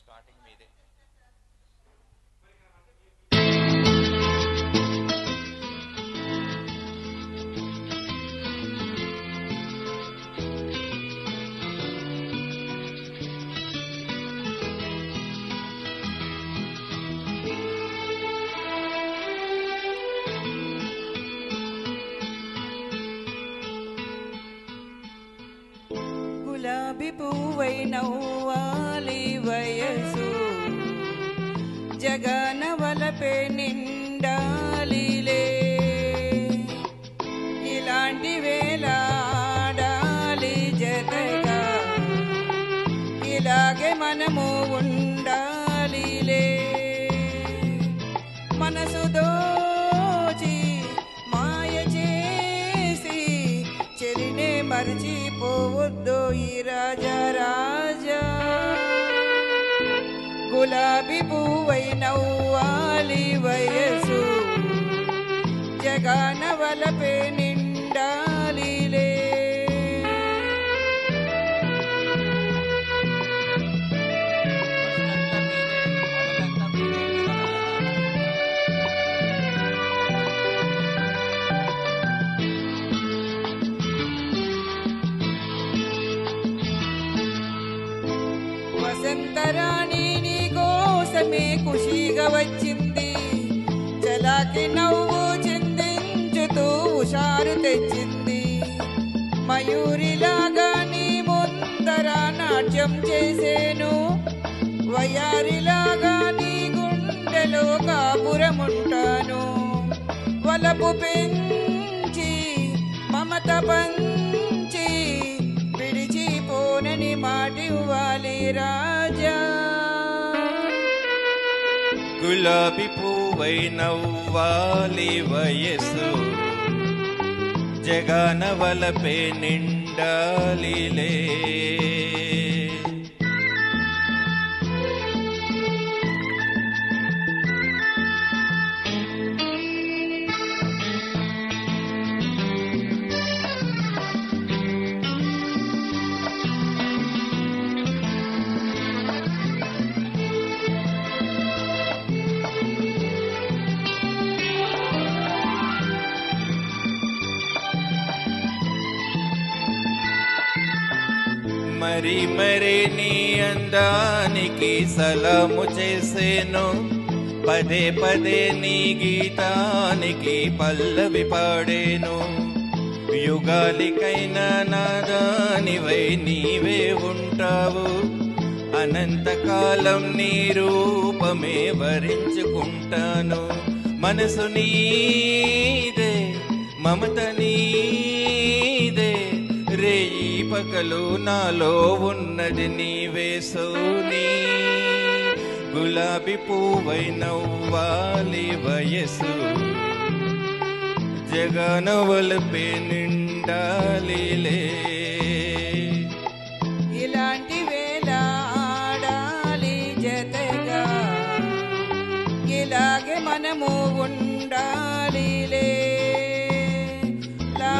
Starting మీదే. గులాబీ పువ్వై నవ్వాలి వయసు, జగన వలపే నిండాలిలే. ఇలాంటి వేళ ఆడాలి జతగా, ఇలాగే మనము ఉండాలిలే. మనసు దోచి మాయ చేసి చెలినే మర్చిపోవద్దు ఈ రాజా రాజా. గులాబీ పువ్వై నవ్వాలి వయసు, జగన వలపే నిండాలిలే. వసంతరాణి నీ కోసమే ఖుషిగా వచ్చింది, చలాకి నవ్వు చిందించుతూ హుషారు తెచ్చింది. మయూరిలాగా నీ ముందర నాట్యం చేసేను, వయారిలాగా నీ గుండెలో కాపురముంటాను. వలపు పెంచి మమత పంచి విడిచిపోనని మాటివ్వాలి రాజా. గులాబీ పువ్వై నవ్వాలి వయసు, జగన వలపే నిండాలిలే. మరి మరి నీ అందానికి సలాము చేసేను, పదే పదే నీ గీతానికి పల్లవి పాడేను. యుగాలికైనా నాదానివై నీవే ఉంటావు, అనంతకాలం నీ రూపమే వరించుకుంటాను. మనసు నీదే మమత నీదే, రేయి పగలు నాలో ఉన్నది నీవే సోనీ. గులాబీ పువ్వై నవ్వాలి వయసు, జగన వలపే నిండాలిలే. ఇలాంటి వేళ ఆడాలి జతగా, ఇలాగే మనము ఉండాలిలే. లా